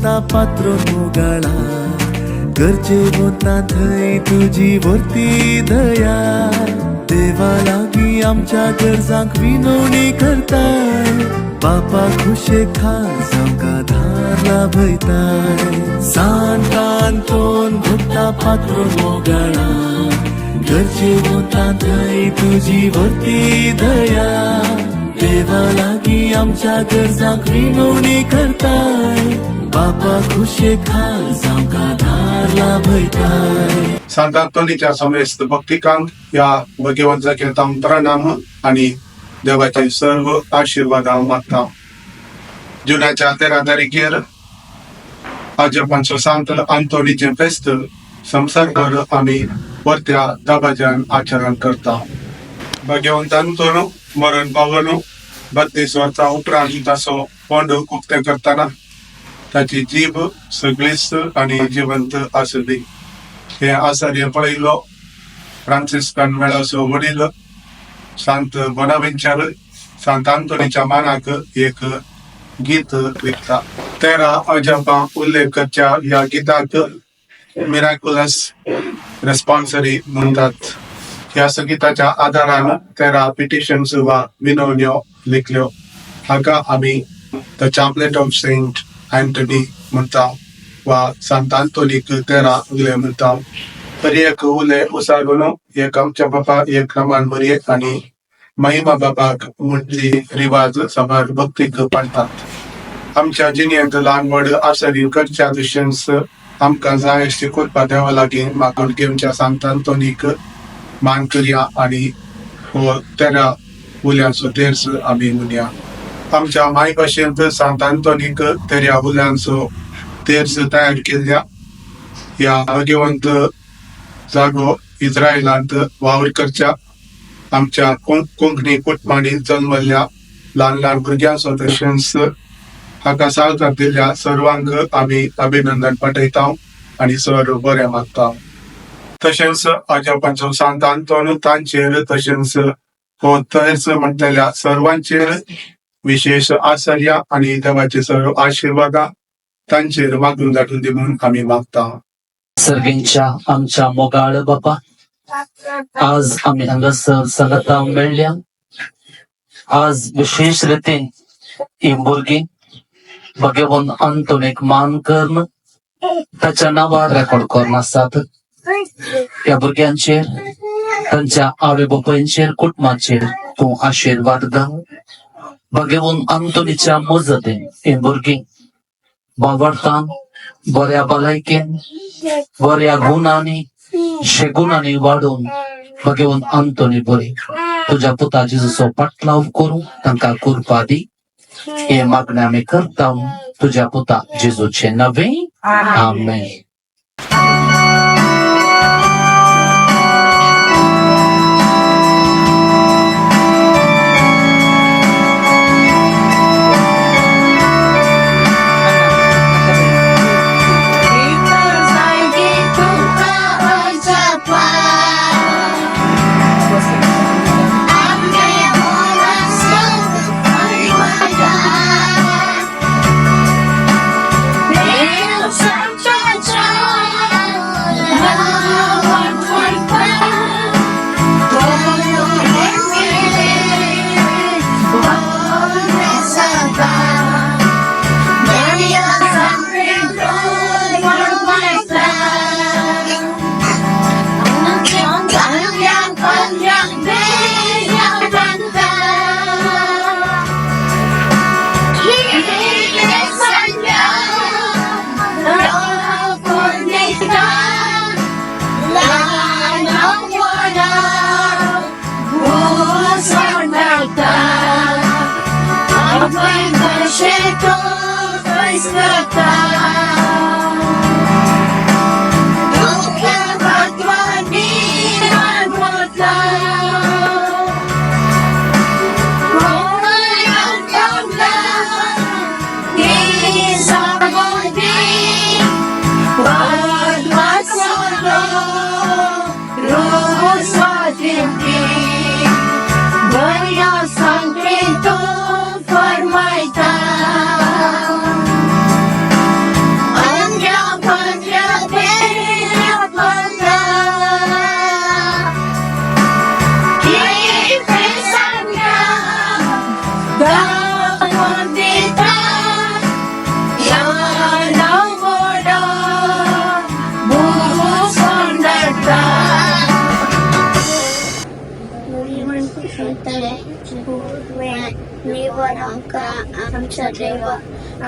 होता पात्र मोगाळा, गरजे होता थंय तुझी वरती दया. देवा लागी आमच्या गरजांक विनवणी करताय, बापा खुशे खास आमकां धारला भयताय. सांतांतोन भोगता पात्र मोगाळा, गरजे होता थंय तुझी वरती दया. देवा लागी आमच्या गरजांक विनवणी करताय, बापा खुशे खास आमकां धारला भयताय. सांत अंतोनीच्या समेस्त भक्तिकांक या भगवंताचे प्रणाम आणि देवाचे सर्व आशीर्वाद मागता. जुनाच्या 13 तारखेर आज आपण सांत अंतोनीचे फेस्त संवसारभर आम्ही परत्या दबाज्यान आचरण करता. भगवंतान मरण पावन 32 वर्सां उपरांत ताचो पोंड उक्ते करताना ताची जीभ सगळीच आणि जिवंत आसली. हे आचार्य पळयलो फ्रांसिस्कन मेळाचो वडील सांत बोनावेंचर सांत अंतोनीच्या मानाक एक गीत लिखता. 13 अजंपा उल्लेखच्या ह्या गीताक मिराकुलस रेस्पॉन्सरी म्हणतात. ह्या संगीताच्या आधारान 13 पिटिशन्स वा विनवण्यो लिखल्यो. हाका आम्ही द चॅपलेट ऑफ सेंट अँटनी म्हणता वा सांत अंतोनीक 13 उले म्हणता. तर एक उले उसागून एक आमच्या बापा एक क्रमान बरी आणि महिमा बापाक म्हणली रिवाज सभार भक्तीक पाळतात. आमच्या जिणेंत ल्हान व्हड आसरी कडच्या दुश्यन्स आमकां जाय अशी करपा देवा लागीं मागून घेवच्या सांत अंतोनीक मान करया आणि हो 13 उल्यांचो तेर्स आमी म्हणया. आमच्या माय भाशेंत सांत अंतोनीक 13 उल्यांचो तेर्स तयार केल्ल्या. ह्या भगवंत जागो इस्रायलांत वावर करच्या आमच्या कोंकणी कुटुंबांनी जल्मल्ल्या ल्हान ल्हान भुरग्यांचो तशेंच हाका साळकार दिल्ल्या सर्वांक आमी अभिनंदन पाठयता आणि सर बरें मागता. तशेंच अजपांचो सांत अंतोन तांचेर तशेंच हो तेर्स म्हणटलेल्या सर्वांचेर विशेष आश्चर्य आणि देवाचे सर्व आशीर्वाद तांचेर मागून दाटून दी म्हणून आमी मागता. सर्गींच्या आमच्या मोगाळ बापा, आज आम्ही हांगासर सांगता मेळ्ळ्या. आज विशेष रितीन ही भुरगीं भगवंत अंतोनीक मान करून ताच्या नांवार रेकॉर्ड करून आसात. ह्या भुरग्यांचेर तांच्या आवय बापायंचेर कुटुंबाचेर तूं आशीर्वाद घाल. भगवंत अंतोनीच्या मजतीन ही भुरगीं बावडतान बऱ्या भलायकेन बऱ्या गुणांनी शेगुणांनी वाडून भगवंत अंतोनी बरी तुझ्या पुता जेजूचो पाटलाव करूं तांकां कृपा दी. हे मागणें आमी करता तुझ्या पुता जेजूचे नवे. आमेन. निवड आमका आमच्या देवा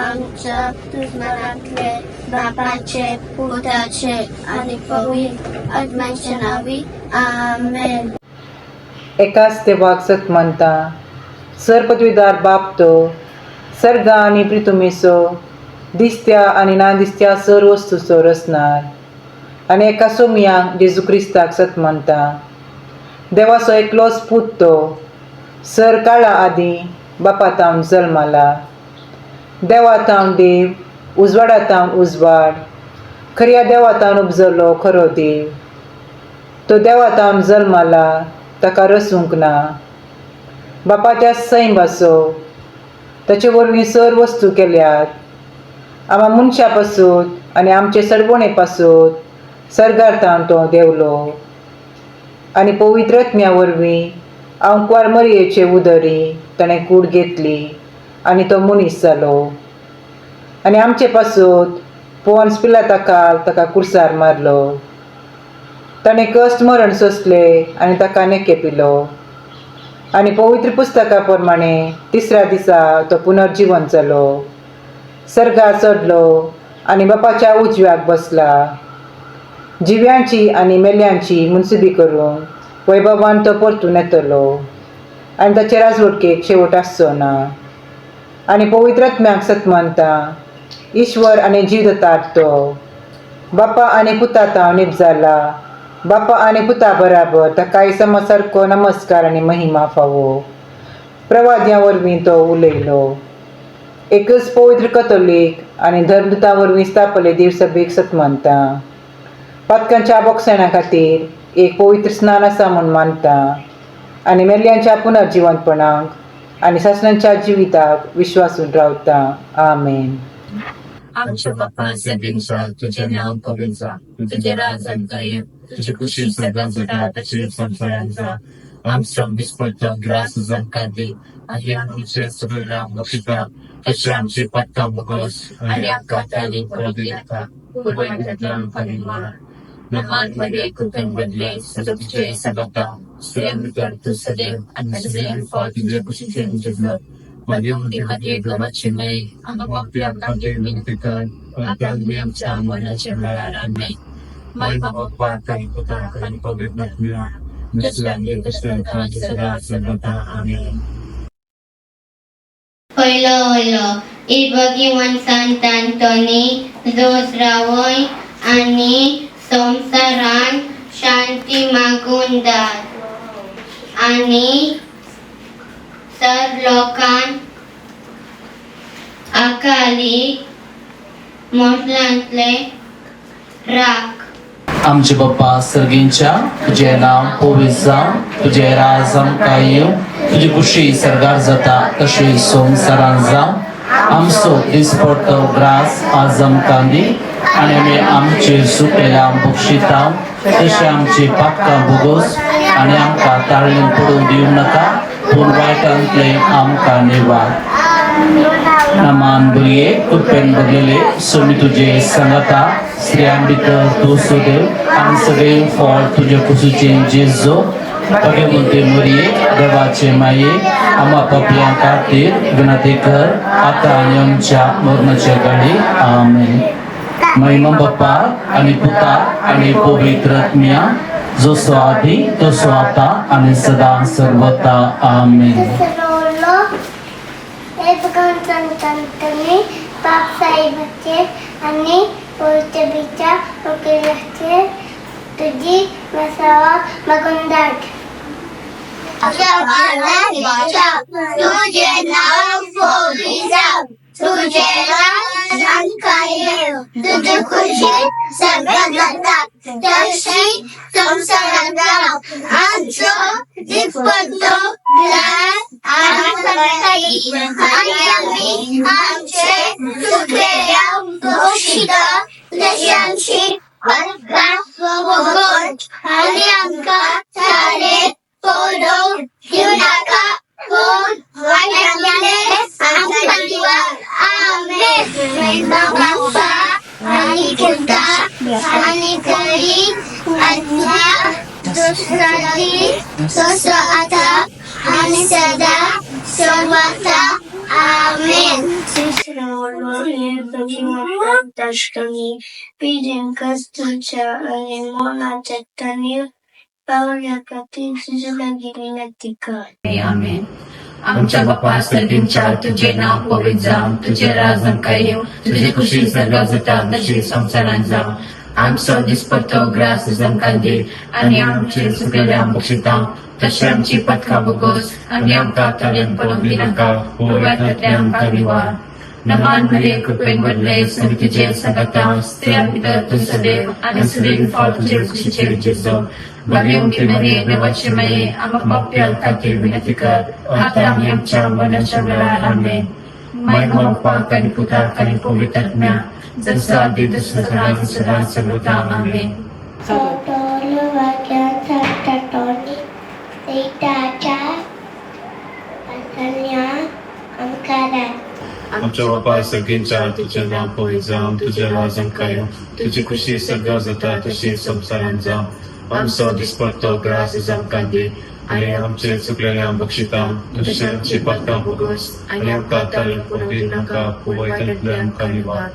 आमच्या दुश्मनातले बापाचे पुताचे आणि पवित्र आत्म्याचे नावी आमेन. एकाच देवाक सत म्हणता सरपदवीदार बाप तो सर्ग आणि पृथ्वीचो दिसत्या आणि नादिसत्या सर्व वस्तूचो रचणार आणि एका सोमयाक जेजू क्रिस्ताक सत म्हणता देवाचो एकलोच पूत तो सर काळा आदी बापातावन जल्माला देवातावन देव उजवाडातावन उजवाड खऱ्या देवातावन उपजलो खरो देव तो देवातावन जल्माला ताका रसूंक ना बापाच्या सैम आसो ताचे वरवीं सर वस्तू केल्यात आम्हा मनशा पासून आनी आमचे सडबणे पासून सर्गार्थान तो देवलो आनी पवित्रत्म्या वरवीं अंकवार मरयेचे उदरी ताणें कूड घेतली आनी तो मनीस जालो आनी आमचे पासून पोन्स पिलाताकाल ताका कुर्सार मारलो ताणें कश्ट मरण सोंसले आनी ताका नेके पिलो आनी पवित्र पुस्तका प्रमाणे तिसऱ्या दिसा तो पुनर्जीवन जालो सर्गार चडलो आनी बापाच्या उजव्याक बसला जिव्यांची आनी मेल्यांची मुनसिबी करून वैभवान तो परतून येतलो आनी ताचे राजवटकेक शेवट आसचो ना आनी पवित्रात्म्याक सत म्हणटा ईश्वर आनी जीव दतात तो बापा आनी पुतातां नीप जाला बापा आनी पुता बराबर ताकाय सारको नमस्कार आनी महिमा फावो प्रवाद्यां वरवीं तो उलयलो एकच पवित्र कथोलीक आनी धर्मदुतां वरवीं स्थापले देवसभेक सत म्हणटा पातकांच्या बोगसणा खातीर एक पवित्र स्नान आसा म्हूण मानता आनी मेल्यांच्या पुनर्जिवनपणाक आनी सासणांच्या जिविताक विश्वासून रावता आमेन. आमच्या बाप्पाचे दिवसा तुझे नाव पवित्र तुझे राज्य येईल तुझे खुशी सगळ्यांचा तशी संसारांचा आमच्या विस्पत्ता ग्रास जमकांदी आणि आमचे सगळ्या बक्षिता तसे आमचे पत्ता बघस आणि आमका ताली प्रदिता पूर्वजांच्या परिवार नमांमध्ये कुटुंब बदले सदुपचे सगळा स्वयं करतो सदैव आणि सदैव तुझे खुशीचे जग Mariam मध्ये गमतची नाही आम्हाला आमचे विनंती कर आम्ही आमच्या मनाचे मराराने माय बाबा काही होता काही पवित्र मिळा नसल्याने कष्टांचा सदा सर्वदा आमेन. पहिलो इबगिवन संत अंतोनी जोसरावय आणि संसारान शांती मागून दात आणि सर लोकांन अकाली मोठ्यांतले राख. आमचे बाप्पा सर्गींच्या तुझे नाव पवित्र जावं तुझे राजम कायम तुझी खुशी सर्गार जाता तशी संसारान जावं आमचो दिसपडटो ग्रास आजम कांदी आनी आमी आमचे सुकेल्या बक्षिता तशें आमची पातकां भोगोस आनी आमकां ताळयेन पडून दिवं नाका पूण वायटांतले आमकां निवार. नमान भुरगे कुपेन भरलेले सोमी तुझे संगता स्त्रियां भितर तूं सोदेव आनी सगळे फळ तुजे कुशीचे जेजो भगवंते मरिये देवाचे माये आम्हा पापयां खातीर विनंती कर आतां आनी आमच्या मरणाच्या घडी आमेन. महिमा बाप्पा आनी पुता आनी पवित्र आत्म्या जसो आदी तसो आता आनी सदा सर्वता आमेन. पाप साहेबाचे आणि पवित्रतेच्या वकिलाचे तुझी मसावा मागून दाट. तुझे नाव पवित्र तुझे राज कायम तुझे खुशी सर्वदा तशी संसारात जावं आमचो दिसपडटो ग्रास आणि आम्ही आमचे सुकेल्या बक्षिता तशी आमची पत्ता बघोस आणि आमका ताळयेन पडून दिवं नाका पूण वायटांतले आमकां निवार आमेन. बाप्पा आणि पुता आणि पवित्र आत्म्या जसो आदी तसो आता आणि सदा सर्वदा आमेन. दशकनी पिरिंकस तुझ्या आणि मोनाच्या तनी पावल्याकती तुझ्या गेली नती कर. आमेन. आमच्या बाप्पा सर्गींच्या तुझे नाव पवित्र जावं, तुझे राजन काय येऊ, तुझी खुशी सर्गात जाता तशी संसारात जावं. आमचं दिसपतो ग्रास जमकांदी आणि आमचे सुकलेल्या बक्षिता तशी आमची पथका बघोस आणि आमका तळेन पडून दिनाका पूर्वातल्या आमका निवार. नमान मरे कृपेन बदले समी तुझे संगता स्त्रिया पितर तू सदैव आणि सदैव फळ तुझे खुशीचे विजेसो. Bagaimana kini dewaci mai amak mapial kaki binati कर आता आम्ही आमच्या मनाच्या वेळा आमेन. माय बाप्पा कधी पुता कधी पवित्रज्ञा जसं आधी तसं सदा सर्वदा आमेन. Sotolo wakian satatoni seitaca asalnya angkara. आमच्या बाप्पा सगळ्यांच्या तुझे नाव पवित्र जावं, तुझे राजन काय येऊ, तुझी खुशी सर्गात जाता तशी संसारात जावं. आमचं दिसपतो ग्रास जमकांदी आणि आमचे चुकलेल्या बक्षिता तशी आमची पथका बघोस आणि आमका तळेन पडून दिनाका पूर्वातल्या आमका निवार.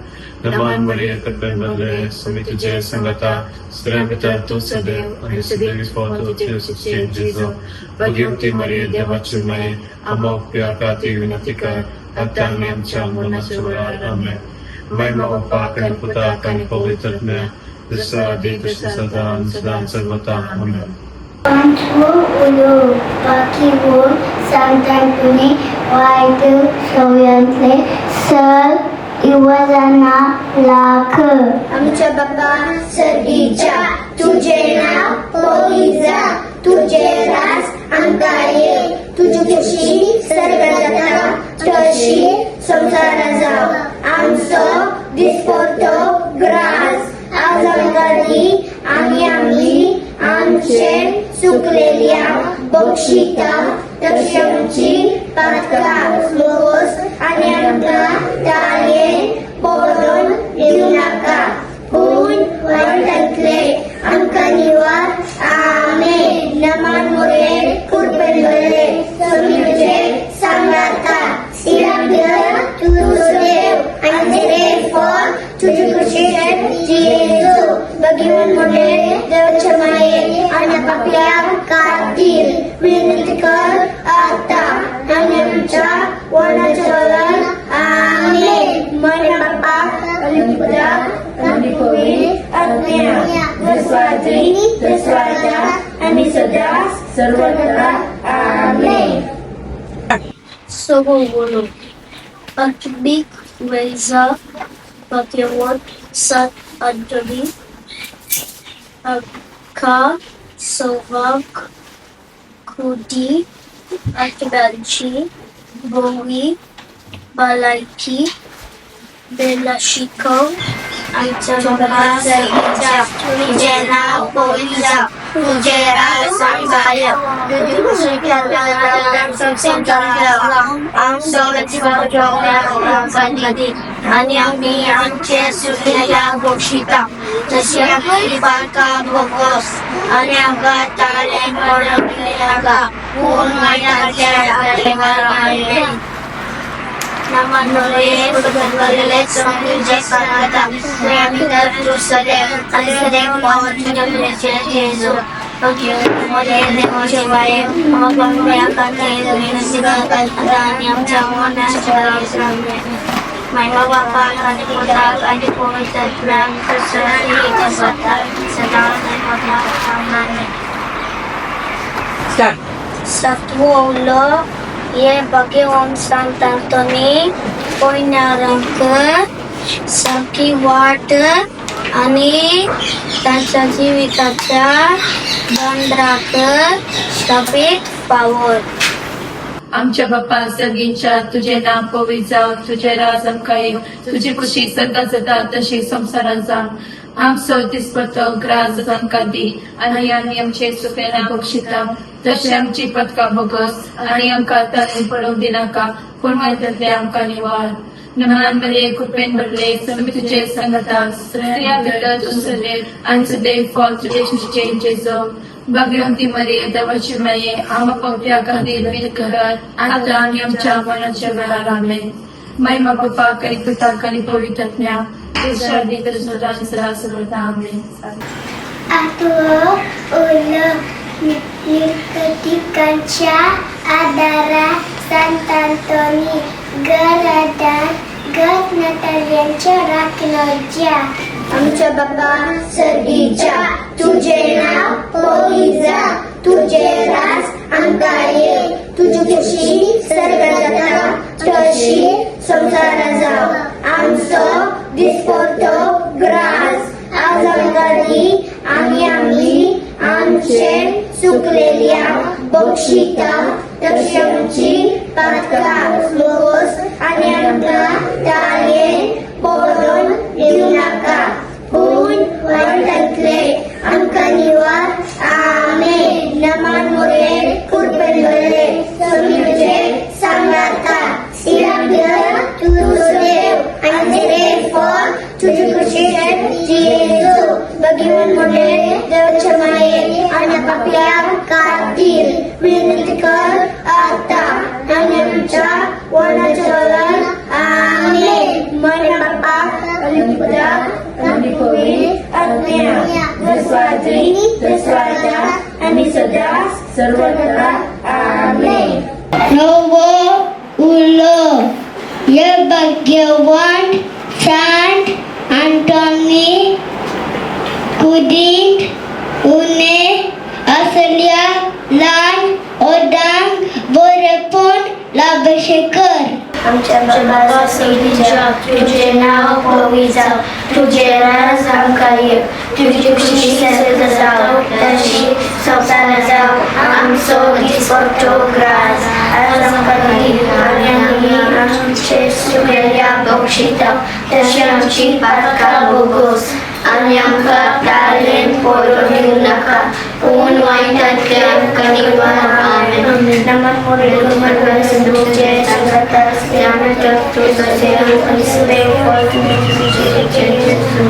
नमान मरिया कृपेन बदले समी तुझे संगता स्त्रिया पितर तू सदैव आणि सदैव फळ तुझे खुशीचे विजेसो. भाग्यवती मरिया देवाची माय आमोक प्यार खाती विनंती कर आता आम्ही आमच्या मनाच्या वेळा आमेन. माय बाप्पा कधी पुता कधी पवित्रज्ञ जसं आधी तसं सदा सर्वदा आमेन. Pancu ulu pakibun santantuni waitu soyantle sel iwazana lak. आमच्या बाप्पा सर्गीच्या तुझे नाव पवित्र तुझे राज आमका ये तुझी खुशी सर्गात जाता तशी संसारात जावं. आमचो दिसपतो ग्रास आजमकांदी आणि आमचे सुकलेल्या बक्षिता तशी आमची पथका बघोस आणि आमका तळेन पडून देऊ नका पूर्वातले आमका निवार. आमेन. नमान मुळे कृपेन बदले समी तुझे संगता स्त्रिया पितर तू सदैव आणि सदैव फळ तुझी खुशीचे विजेसो. भगवान मुळे देवाच्या माये आणि आपल्या कातील विनंती कर आता आणि आमच्या वनाच्या वेळा आमेन. माझ्या बाप्पा आणि पुत्रा आणि पवित्र आत्म्या जसवादी जसवादा आणि सदा सर्वदा आमेन. Soholo Akbik Weza Pakiawat Sat Adjali Ka Sovak Kudi Akbalchi Bowi Balaiki Belashikov आमच्या बाप्पा सर्गीच्या तुझे नाव पवित्र तुझे राज आमका ये तुझी खुशी आणि आम्ही आमचे सुकलेल्या बक्षिता तशी आमची पथका बघोस आणि आमका तळेन पडून दिनाका पूर्वातल्या आमेन. नमान मुळे कृपेन बदले समी तुझे संगता स्त्रिया पितर तू सदैव आणि सदैव फळ तुझे खुशीचे विजेसो. भगवती मरिया देवाची माय आमोक प्यार खाती विनंती कर आता आणि आमच्या मनाच्या वेळा आमेन. माय बाप्पा आणि पुत्रा आणि पवित्रज्ञ जसं आधी तसं सदा सर्वदा आमेन. Satwolo ye Bhagavan Sant Anthony Poinarank Saki Wat आणि त्यांच्या जीविताच्या बंधराक स्थापित पावर. आमच्या बाप्पा सर्गींच्या तुझे नाव पवित्र जावं, तुझे राज आमका येऊ, तुझी खुशी सर्गात जाता तशी संसारात जावं. आमचो दिसपतो ग्रास जमकांदी आणि आमचे सुकलेल्या बक्षिता तशी आमची पथका बघोस आणि आमका तळेन पडून दिनाका पूर्वातल्या आमका निवार. नमान मरिया कृपेन बदले समी तुझे संगता स्त्रिया पितर तू सदैव आणि सदैव फळ तुझे खुशीचे विजेसो. भगवंती मरिये देवाची माये आम्हा पाप्या खातीर बीन करात आता आनी आमच्या मनाच्या वेळार आमेन. महिमा बापा करी पिता करी पवित्रात्म्या ईश्वरी तर सदा सर्वदा आमेन. निर्गतिकांच्या आधारा संत अंतोनी गरादान गत नटाल्यांच्या राखणच्या आमच्या बाबा सर्गीच्या तुझे नाव होईजा तुझे राज आमकां ये तुझी खुशी सर्गजात तशी संसारात जाव आमचो दिसपट्टो ग्रास आज आमकां आमी आमचे सुकलेल्या बक्षिता तशी आमची पातकां मोस आनी आमकां ताळयेन पडोवन दिवं नाका पूण वायटांतले आमकां निवार आमेन. नमान मोरे कुर्बेले समीचे सांगाता सिरांगर तुझो देव आनी रे फॉर तुझी खुशी जेजू भगवान मोरे देवाचे माये आनी पाप्या खातीर विनंती कर आता आनी आमच्या वनाच्या वेळार आमेन. मन बापा आनी पुत्रा आनी पवित्र आत्म्या जसवादी जसवादा आनी सदा सर्वदा आमेन. नवो उलो ये भाग्यवान सांत अंटोनी कुदींत उणे असल्या ल्हान ओदांक बरेपण लाभशेकर. आमच्या बाबा सगळीच्या तुझे नाव पवित्र जाव तुझे राज आमकां ये तुझी खुशी सर्वदा जाव तशी संसारात जाव आमचो दिसपट्टो ग्रास आज आमकां दी आनी आमी आमचे सुकलेल्या बक्षिता तशी आमची पातकां भोगोस आनी आमकां ताळयेन पडोवन दिवं नाका पूण वायटांतले आमकां निवार आमेन. नमन मोरे कुर्बेले तुझे सांगाता सिरांगर तुझो देव आनी सदैव फॉर तुझी जेजू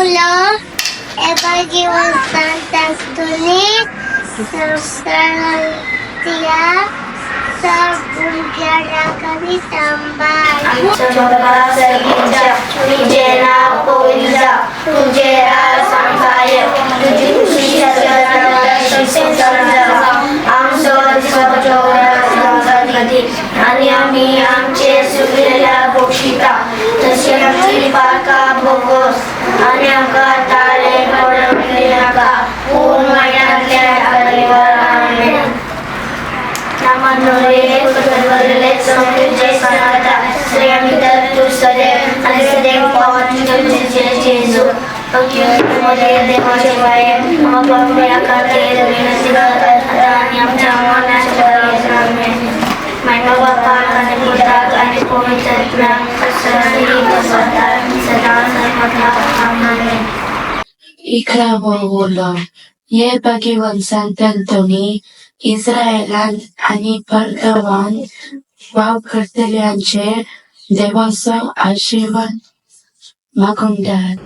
Ulo, Evangelio Santa Antonia, Santia, Sabunjara kami tambah. Coba seginja, tujuh naw poiza, tujuh rasa kaya, tujuh kusi segala sesuatu. Amso disebut संगती आणि आम्ही आमचे सुकलेल्या बक्षिता तशी आमची पातकां भोगोस आणि आमकां ताळयेन पडोवन दिवं नाका पूण वायटांतले आमकां निवार आमेन. नमन मोरे कुर्बेले तुझे सांगाता सिरांगर तुझो देव आनी सदैव फॉर तुझे जेजू भगवान मोरे देवाचे माये आम्हा पाप्या खातीर विनंती कर आता आनी आमच्या मनाच्या वेळार आमेन. महिमा बापा आनी पुत्रा आनी पवित्र आत्म्या जसवादी जसवादा सदा सर्वदा आमेन. इकरावो उलो ये भाग्यवान संत अंतोनी इस्रायेलान आनी परदेवान वाव करतल्यांचेर देवाचो आशीर्वाद मागूंक दात.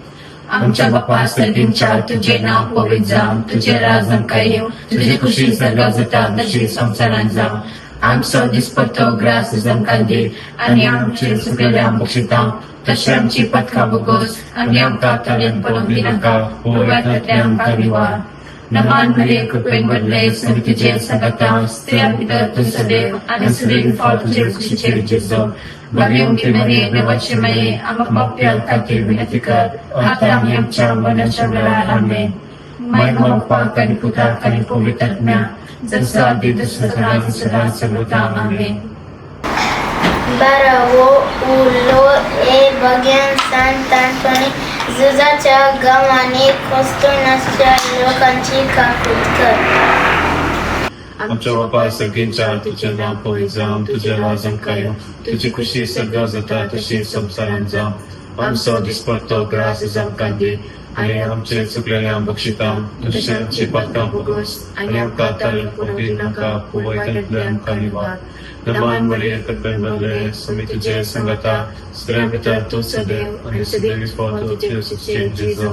आमच्या बापा सर्गीच्या तुझे नाव पवित्र जाव तुझे राज आमकां येवं तुझी खुशी सर्गात जाता तशी संसारात जाव आमचो दिसपट्टो ग्रास आमकां दी आनी आमचे सुकलेल्या बक्षिता तशी आमची पातकां भोगोस आनी आमकां ताळयेन पडोवन दिवं नाका पूण वायटांतले आमकां निवार. नमान मोरे कुर्बेले तुझे सांगाता स्त्रियां भितर तुझो देव आनी सदैव फॉर तुझे खुशीचे जेजू भगवंती मरिये देवाचे माये आम्हा पाप्या खातीर विनंती कर आता आनी आमच्या मनाच्या वेळार आमेन. महिमा बापा आनी पुत्रा आनी पवित्र आत्म्या जसो आदी तसो सदा सर्वदा आमेन. Barawo ulo e भगवान संत अंतोनी झुजाच्या गावांनी कोस्टुनाच्या लोकांची काकूट कर. आमच्या बापा सगळींच्या तुझे नाव पवित्र जाव तुझे राज आमकां येवं तुझी खुशी सर्गात जाता तशी संसारात जाव आमचो दिसपट्टो ग्रास जावंक दी आनी आमचे चुकलेल्या बक्षितां तुझे पत्ता बोगस आनी आमकां तारण पडूं नाका पुवयतल्यान आमकां निवार नमान मरिये कृपेन बदले समी तुझे संगता स्त्रियां भितर तूं सदैव आनी सदैव विस्फोट तुझे सुखी जेजू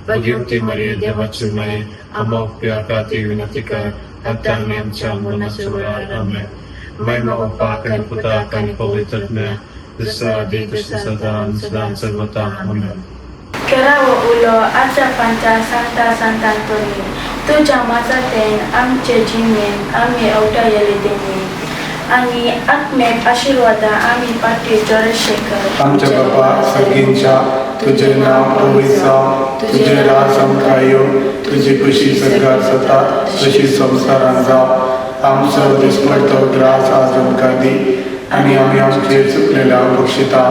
भगवती मरिये देवाची माये आमकां प्यार खातीर विनंती कर आता आमी आमच्या मनाच्या वेळार आमेन महिमा बापाक आनी पुताक आनी पवित्रात्म्या जसा आदी तशी सदां सर्वता आमेन Kerawo ulo asa panca Santa Santa Antoni, tuja mazaten amche jimin ami auda yelideni, ani atmek आशीर्वादा आम्ही पाठी जोरशेखर आमच्या बाबा सगळ्यांच्या तुझे नाव पवित्र जावं, तुझे राज समकायो, तुझी खुशी सरकार जाता तशी संसारान जावं, आमचो दिसपट्टो ग्रास आज आमकां दी आनी आमी आमचेर चुकलेल्या बक्षितां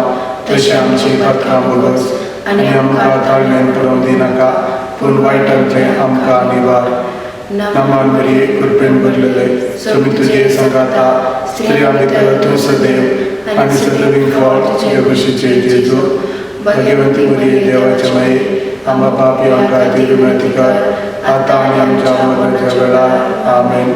तशी आमची पात्रां बोगस आनी आमकां ताळमेन पडूं दिनाका पूण वायटांतलें आमकां निवार नमान मरिये कृपेन भरलेले समी तुझे संगाता स्त्रियां भितर तूं सदैव आनी सदैव फळ तुझे खुशीचे जेजू भगवती मरिये देवाचे माये आम्हा पापी खातीर विनंती कर आता आनी आमच्या मरणाच्या वेळार आमेन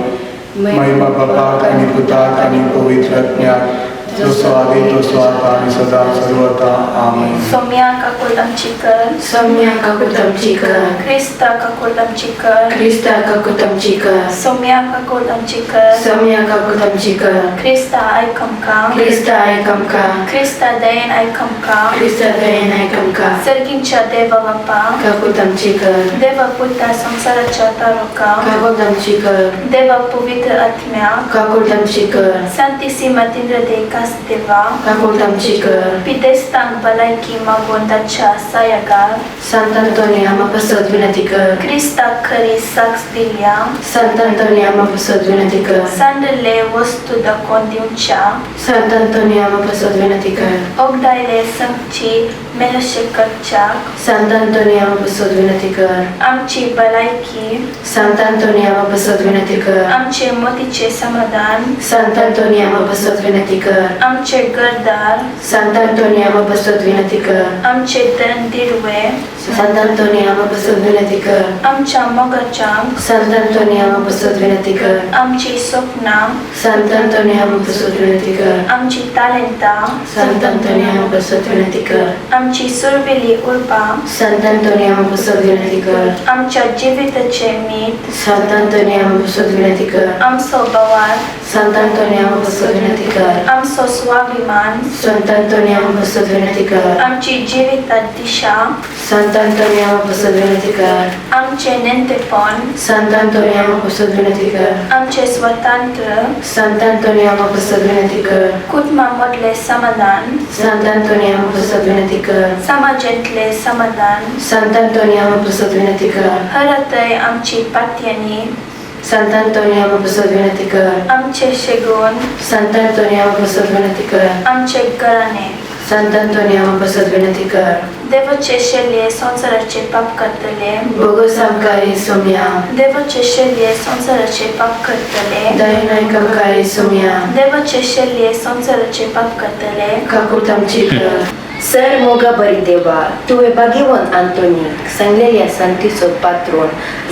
महिमा बापाक आनी पुताक आनी पवित्र आत्म्याक जसो आदी तसो आता आनी सदां सर्वता आमेन सोम्या काकुलम चिकन Somnia kakutam chika, क्रिस्ता काकुलम चिकन Krista kakutam chika, सोम्या काकुलम चिकन Somnia kakutam chika, क्रिस्ता ऐकमका Krista aikamka, क्रिस्ता दयन ऐकमका Krista dayan aikamka, सर्गिंच्या देवा बापा kakutam chika, देवा पुता संसाराच्या तारका kakutam chika, देवा पवित्र आत्म्या kakutam chika, Santissima Tindre Castiva kakutam chika, Pidestang Balaiki Magondacha Sayagar Sant Antonia mapasod vinatika, Krista Kari Sax Dilia Sant Antonia mapasod vinatika, Sandele Vostu da Kondiumcha Sant Antonia mapasod vinatika, Ogdaile Sankchi Melashekachak Sant Antonia mapasod vinatika, Amchi Balaiki Sant Antonia mapasod vinatika, Amche Motiche Samadan Sant Antonia mapasod vinatika, Amche Gardar Sant Antonia mapasod vinatika, Amche Dandirwe Sant Antonia mapasod vinatika, Amcha Mogachang Sant Antonia mapasod vinatika, Amchi Sopna Sant Antonia mapasod vinatika, Amchi Talenta Sant Antonia mapasod vinatika, Amchi Survili Urba Sant Antonia mapasod vinatika, Amcha Jivitache Meet Sant Antonia mapasod vinatika, Amso Bawat Sant Antonia mapasod vinatika, Amso Swabiman Sant Antonia mapasod vinatika, Amchi Jivita Disha Sant Antonia mapasod vinatika, Amche Nentepon Sant Antonia mapasod vinatika, Amche Swatantra Sant Antonia mapasod vinatika, Kutma Modle Samadan Sant Antonia mapasod vinatika, Samajentle Samadan Sant Antonia mapasod vinatika, Haratai Amchi Patyani Sant Antonia mapasod vinatika, Amche Shegun Sant Antonia mapasod vinatika, Amche Garane Sant Antonia mapasod vinatika, Devoce Shelie Sonsarace Pap Kartale Bogos amkari somia, Devoce Shelie Sonsarace Pap Kartale dayanay kamkari somia, Devoce Shelie Sonsarace Pap Kartale kakutam chika, Sir Moga Barideva, tuwe Bagiwan Antoni, सांगलेल्या संतीचो पात्रोन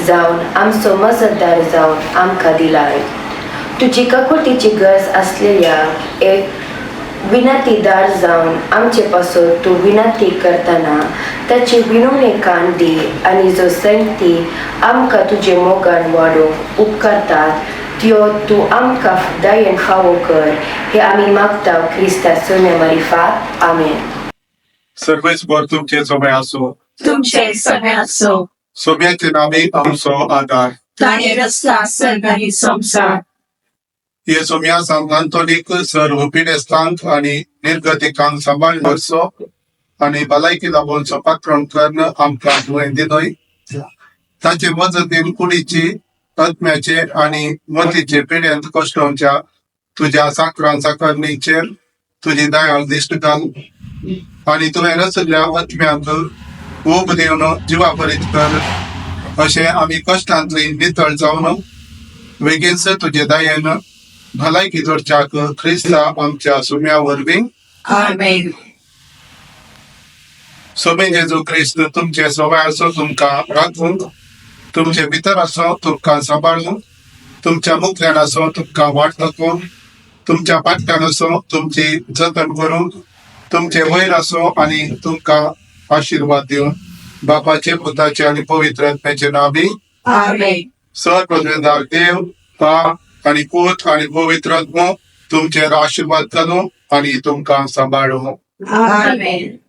जावन आमचो मजतदार जावन आमकां दिलाय. तुजी ककोटीची गरज असलेल्या एक विनंतीदार जावन आमचे पासून तूं विनंती करतना ताची विनवणी कान दी आनी जो संगती आमकां तुजे मोगान वाडोवंक उपकारतात त्यो तूं आमकां दयेन फावो कर हे आमी मागता क्रिस्ता सोन्या मारिफात आमेन. सर्वेच वर तुमचे सोबे असो तुमचे सगळ्यांचो सोब्याचे नामे आमचो आधार ताणे रस्ता सरकारी संसार हे सोम्या सांतांतोनीक सर्व पिडेस्तांक आणि निर्गतिकांक सांभाळ करचो आणि भलायकी लाभोवचो पात्रण करण आमकां तुवें दिलय. ताचे मजतीन कुडीची आत्म्याचे आणि मतीचे पिड्यांत कश्टांच्या तुझ्या साकरां साकरणीचेर तुजी दयाळ दिश्ट घाल आणि तुवें रचल्या आत्म्याक ओप दिवन जिवापरीत कर अशें आमी कश्टांतली नितळ जावन वेगीनसर तुजे दयेन भलायकी जोडच्याक क्रिस्ता आमच्या सुम्या वरवीं आमेन. सोबे जेजू क्रिस्त तुमचे सवाय असो तुमकां राखून, तुमचे भितर असो तुमकां सांबाळून, तुमच्या मुखल्यान असो तुमकां वाट दाखोवन, तुमच्या पाट्यान असो तुमची जतन करून, तुमचे वयर असो आनी तुमकां आशीर्वाद दिवन, बापाचे पुताचे आनी पवित्र आत्म्याचे नावी Amen. सर्वपदवीदार देव बाप आनी पूत आनी पवित्र आत्मो तुमचेर आशीर्वाद करूं आनी तुमकां सांबाळूं. Amen.